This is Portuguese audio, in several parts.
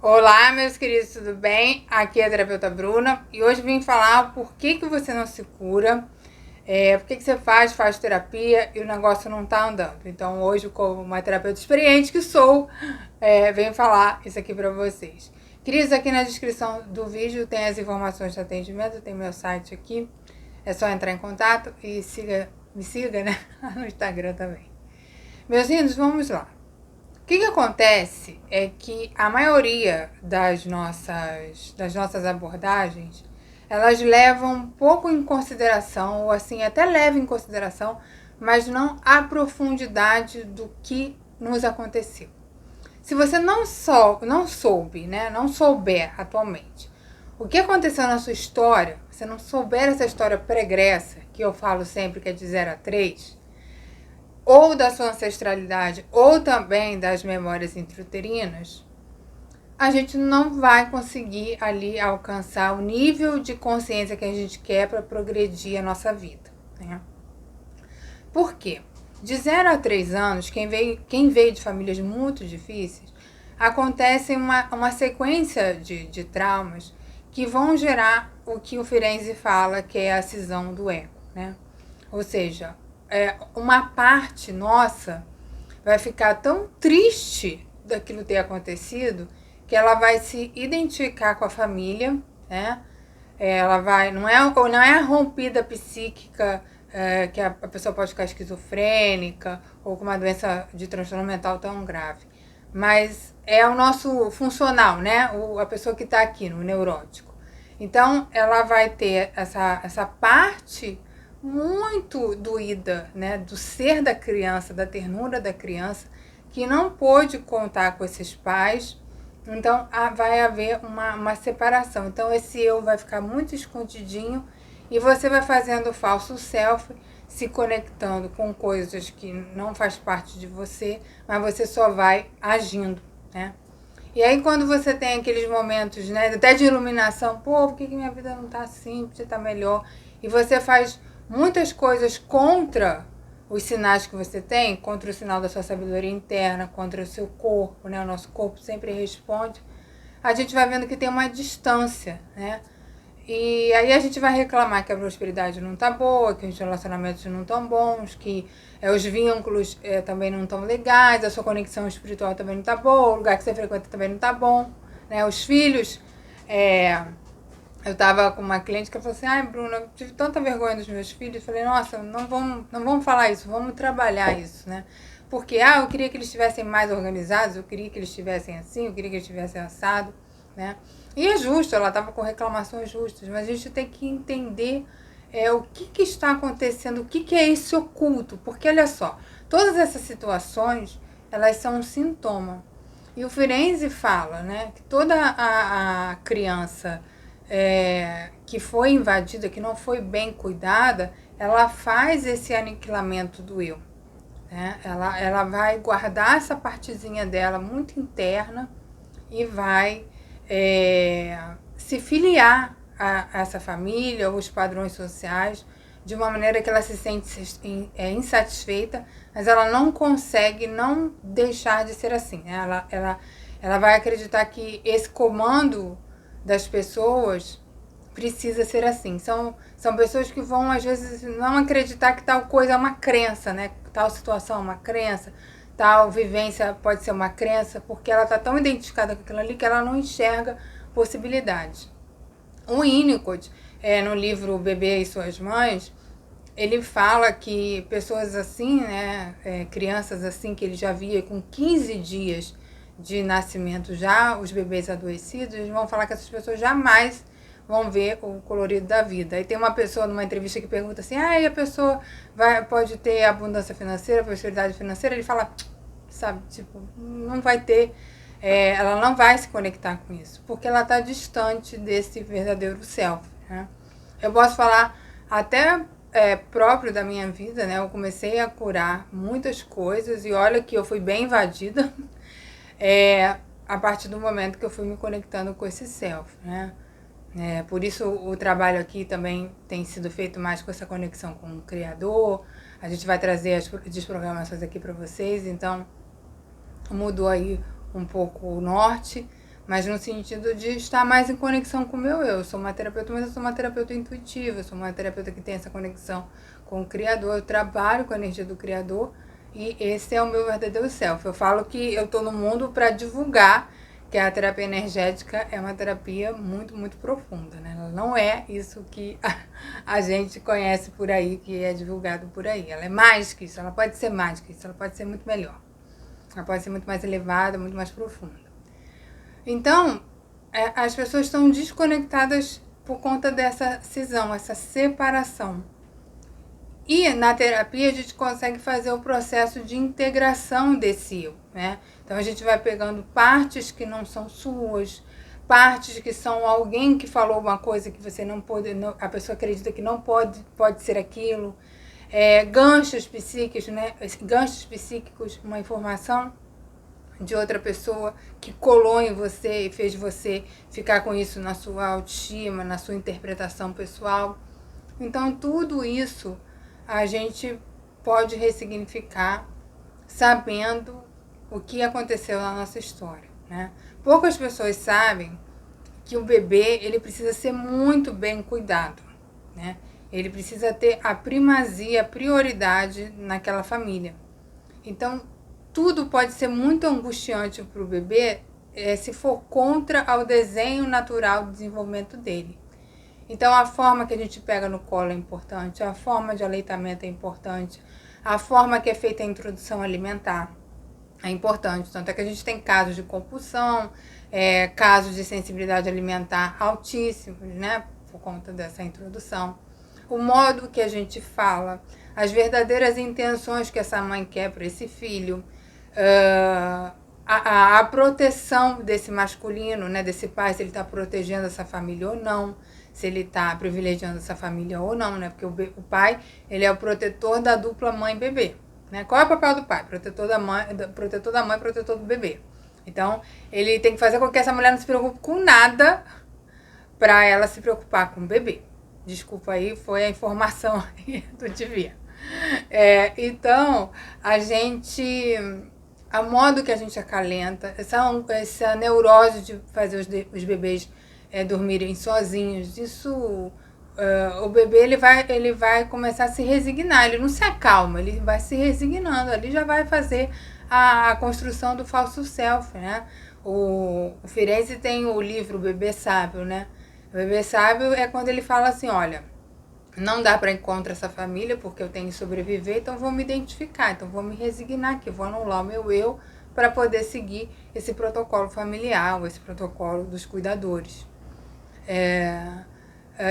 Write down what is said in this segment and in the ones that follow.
Olá, meus queridos, tudo bem? Aqui é a terapeuta Bruna e hoje vim falar por que você não se cura, por que você faz terapia e o negócio não tá andando. Então, hoje, como uma terapeuta experiente que sou, venho falar isso aqui pra vocês. Queridos, aqui na descrição do vídeo tem as informações do atendimento, tem meu site aqui. É só entrar em contato e me siga, né? No Instagram também. Meus lindos, vamos lá. O que acontece é que a maioria das nossas abordagens, elas levam um pouco em consideração, ou assim, até levam em consideração, mas não a profundidade do que nos aconteceu. Se você não soube, né, não souber atualmente o que aconteceu na sua história, se não souber essa história pregressa, que eu falo sempre que é de 0 a 3, ou da sua ancestralidade, ou também das memórias intrauterinas, a gente não vai conseguir ali alcançar o nível de consciência que a gente quer para progredir a nossa vida, né? Por quê? De 0 a 3 anos, quem veio de famílias muito difíceis, acontece uma sequência de traumas que vão gerar o que o Ferenczi fala que é a cisão do ego, né? Ou seja, uma parte nossa vai ficar tão triste daquilo ter acontecido que ela vai se identificar com a família, né? Ela vai, não é a rompida psíquica que a pessoa pode ficar esquizofrênica ou com uma doença de transtorno mental tão grave, mas é o nosso funcional, né? A pessoa que está aqui no neurótico. Então, ela vai ter essa parte muito doída, né, do ser da criança, da ternura da criança, que não pôde contar com esses pais. Então, vai haver uma separação. Então, esse eu vai ficar muito escondidinho e você vai fazendo o falso self, se conectando com coisas que não faz parte de você, mas você só vai agindo, né? E aí, quando você tem aqueles momentos, né, até de iluminação, pô, por que minha vida não tá assim, podia estar melhor? E você faz muitas coisas contra os sinais que você tem, contra o sinal da sua sabedoria interna, contra o seu corpo, né? O nosso corpo sempre responde. A gente vai vendo que tem uma distância, né? E aí a gente vai reclamar que a prosperidade não tá boa, que os relacionamentos não estão bons, que os vínculos também não estão legais, a sua conexão espiritual também não tá boa, o lugar que você frequenta também não tá bom, né? Os filhos, eu tava com uma cliente que falou assim, ai, Bruna, eu tive tanta vergonha dos meus filhos. Eu falei, nossa, não vamos falar isso, vamos trabalhar isso, né? Porque, eu queria que eles estivessem mais organizados, eu queria que eles estivessem assim, eu queria que eles estivessem assado, né? E é justo, ela tava com reclamações justas, mas a gente tem que entender o que está acontecendo, o que é esse oculto. Porque, olha só, todas essas situações, elas são um sintoma. E o Ferenczi fala, né, que toda a criança que foi invadida, que não foi bem cuidada, ela faz esse aniquilamento do eu, né? Ela vai guardar essa partezinha dela muito interna e vai se filiar a essa família, os padrões sociais, de uma maneira que ela se sente insatisfeita, mas ela não consegue não deixar de ser assim, né? Ela vai acreditar que esse comando das pessoas precisa ser assim. São pessoas que vão, às vezes, não acreditar que tal coisa é uma crença, né? Tal situação é uma crença, tal vivência pode ser uma crença, porque ela está tão identificada com aquilo ali que ela não enxerga possibilidades. O Winnicott, no livro O Bebê e Suas Mães, ele fala que pessoas assim, né, crianças assim, que ele já via com 15 dias de nascimento já, os bebês adoecidos, eles vão falar que essas pessoas jamais vão ver o colorido da vida. Aí tem uma pessoa numa entrevista que pergunta assim, e a pessoa pode ter abundância financeira, prosperidade financeira? Ele fala, sabe, tipo, não vai ter, ela não vai se conectar com isso, porque ela está distante desse verdadeiro self, né? Eu posso falar até próprio da minha vida, né? Eu comecei a curar muitas coisas e olha que eu fui bem invadida a partir do momento que eu fui me conectando com esse self, né? Por isso o trabalho aqui também tem sido feito mais com essa conexão com o Criador. A gente vai trazer as desprogramações aqui para vocês, então mudou aí um pouco o norte, mas no sentido de estar mais em conexão com o meu eu. Eu sou uma terapeuta, mas eu sou uma terapeuta intuitiva, eu sou uma terapeuta que tem essa conexão com o Criador, eu trabalho com a energia do Criador e esse é o meu verdadeiro self. Eu falo que eu estou no mundo para divulgar que a terapia energética é uma terapia muito, muito profunda, né? Ela não é isso que a gente conhece por aí, que é divulgado por aí. Ela é mais que isso, ela pode ser mais que isso, ela pode ser muito melhor. Ela pode ser muito mais elevada, muito mais profunda. Então, as pessoas estão desconectadas por conta dessa cisão, essa separação. E na terapia a gente consegue fazer o processo de integração desse eu, né? Então a gente vai pegando partes que não são suas, partes que são alguém que falou uma coisa que você não pode, a pessoa acredita que não pode ser aquilo, ganchos psíquicos, né? Ganchos psíquicos, uma informação de outra pessoa que colou em você e fez você ficar com isso na sua autoestima, na sua interpretação pessoal. Então tudo isso a gente pode ressignificar sabendo o que aconteceu na nossa história, né? Poucas pessoas sabem que o bebê ele precisa ser muito bem cuidado, né? Ele precisa ter a primazia, a prioridade naquela família. Então, tudo pode ser muito angustiante para o bebê se for contra ao desenho natural do desenvolvimento dele. Então, a forma que a gente pega no colo é importante, a forma de aleitamento é importante, a forma que é feita a introdução alimentar é importante. Tanto é que a gente tem casos de compulsão, casos de sensibilidade alimentar altíssimos, né, por conta dessa introdução. O modo que a gente fala, as verdadeiras intenções que essa mãe quer para esse filho, a proteção desse masculino, né, desse pai, se ele está protegendo essa família ou não, se ele está privilegiando essa família ou não, né? Porque o pai, ele é o protetor da dupla mãe-bebê, né? Qual é o papel do pai? Protetor da mãe, protetor do bebê. Então, ele tem que fazer com que essa mulher não se preocupe com nada para ela se preocupar com o bebê. Desculpa aí, foi a informação do Divia. Então, a modo que a gente acalenta, essa neurose de fazer os bebês dormirem sozinhos, isso, o bebê ele vai começar a se resignar, ele não se acalma, ele vai se resignando, ali já vai fazer a construção do falso self, né? O Firenze tem o livro Bebê Sábio, né? O Bebê Sábio é quando ele fala assim, olha, não dá para encontrar essa família porque eu tenho que sobreviver, então vou me identificar, então vou me resignar aqui, vou anular o meu eu para poder seguir esse protocolo familiar, esse protocolo dos cuidadores.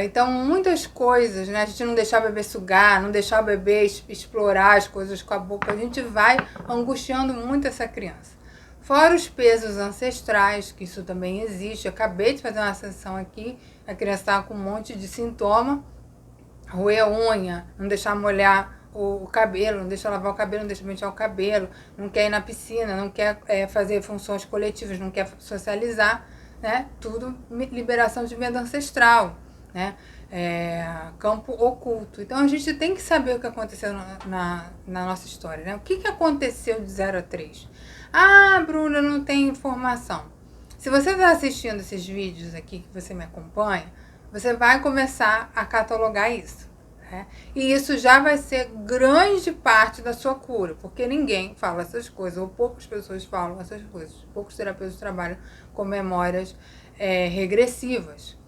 Então, muitas coisas, né? A gente não deixar o bebê sugar, não deixar o bebê explorar as coisas com a boca, a gente vai angustiando muito essa criança. Fora os pesos ancestrais, que isso também existe. Eu acabei de fazer uma sessão aqui, a criança estava com um monte de sintoma, roer a unha, não deixar molhar o cabelo, não deixa lavar o cabelo, não deixa pentear o cabelo, não quer ir na piscina, não quer fazer funções coletivas, não quer socializar, né? Tudo liberação de medo ancestral, né? Campo oculto. Então a gente tem que saber o que aconteceu na nossa história, né? O que aconteceu de 0 a 3? Ah, Bruna, não tem informação. Se você está assistindo esses vídeos aqui que você me acompanha, você vai começar a catalogar isso. Né? E isso já vai ser grande parte da sua cura, porque ninguém fala essas coisas, ou poucas pessoas falam essas coisas. Poucos terapeutas trabalham com memórias regressivas.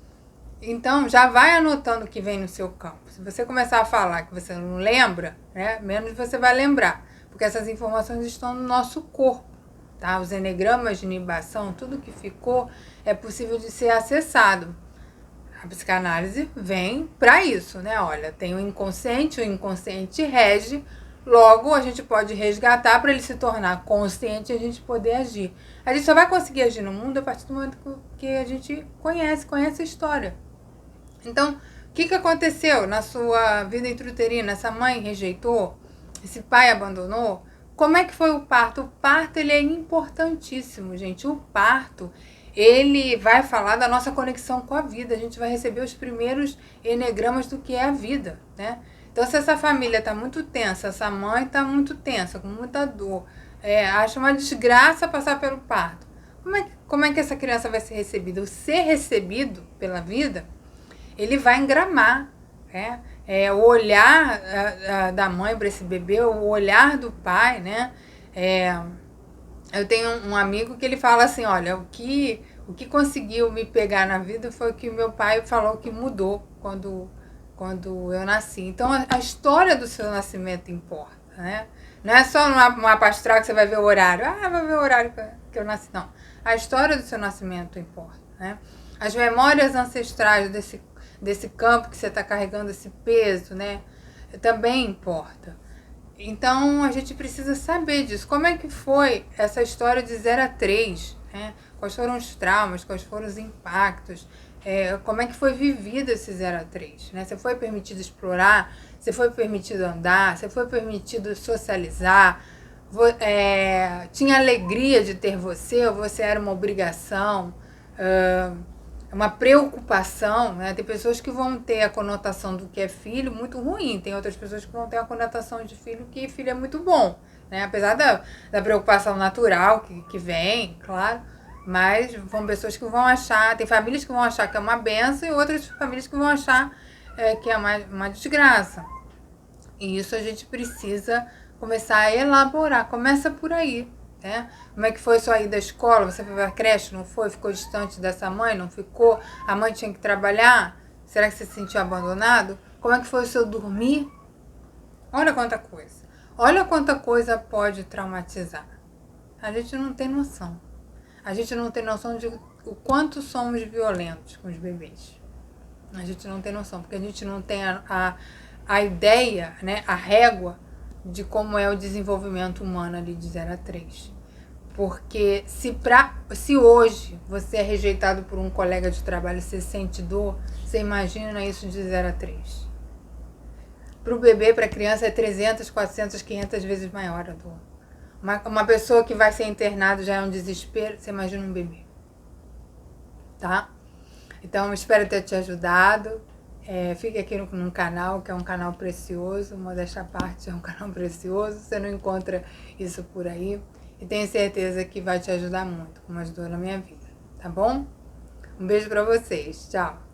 Então, já vai anotando o que vem no seu campo. Se você começar a falar que você não lembra, né, menos você vai lembrar, porque essas informações estão no nosso corpo. Tá? Os enegramas de inibação, tudo que ficou, é possível de ser acessado. A psicanálise vem para isso, né? Olha, tem o inconsciente rege, logo a gente pode resgatar para ele se tornar consciente e a gente poder agir. A gente só vai conseguir agir no mundo a partir do momento que a gente conhece a história. Então, o que aconteceu na sua vida intrauterina? Essa mãe rejeitou? Esse pai abandonou? Como é que foi o parto? O parto, ele é importantíssimo, gente. O parto, ele vai falar da nossa conexão com a vida. A gente vai receber os primeiros enegramas do que é a vida, né? Então, se essa família está muito tensa, essa mãe está muito tensa, com muita dor, acha uma desgraça passar pelo parto. como é que essa criança vai ser recebida? O ser recebido pela vida, ele vai engramar, né? O olhar da mãe para esse bebê, o olhar do pai, né? Eu tenho um amigo que ele fala assim, olha, o que conseguiu me pegar na vida foi o que meu pai falou que mudou quando eu nasci. Então, a história do seu nascimento importa, né? Não é só numa pastoral que você vai ver o horário. Vai ver o horário que eu nasci. Não. A história do seu nascimento importa, né? As memórias ancestrais desse campo que você está carregando, esse peso, né? Também importa. Então, a gente precisa saber disso. Como é que foi essa história de 0 a 3? Né? Quais foram os traumas, quais foram os impactos? Como é que foi vivido esse 0 a 3? Né? Você foi permitido explorar? Você foi permitido andar? Você foi permitido socializar? Tinha alegria de ter você ou você era uma obrigação? Uma preocupação, né? Tem pessoas que vão ter a conotação do que é filho muito ruim, tem outras pessoas que vão ter a conotação de filho que filho é muito bom, né? Apesar da preocupação natural que vem, claro, mas vão pessoas que vão achar, tem famílias que vão achar que é uma benção e outras famílias que vão achar que é uma desgraça. E isso a gente precisa começar a elaborar, começa por aí. Né? Como é que foi sua ida à escola? Você foi para a creche? Não foi? Ficou distante dessa mãe? Não ficou? A mãe tinha que trabalhar? Será que você se sentiu abandonado? Como é que foi o seu dormir? Olha quanta coisa. Olha quanta coisa pode traumatizar. A gente não tem noção. A gente não tem noção de o quanto somos violentos com os bebês. A gente não tem noção, porque a gente não tem a ideia, né, a régua de como é o desenvolvimento humano ali de 0 a 3. Porque se hoje você é rejeitado por um colega de trabalho e você sente dor, você imagina isso de 0 a 3. Para o bebê, para a criança, é 300, 400, 500 vezes maior a dor. Uma pessoa que vai ser internada já é um desespero, você imagina um bebê. Tá? Então, espero ter te ajudado. Fique aqui no canal, que é um canal precioso, modéstia à parte, é um canal precioso, você não encontra isso por aí. E tenho certeza que vai te ajudar muito, como ajudou na minha vida, tá bom? Um beijo pra vocês, tchau!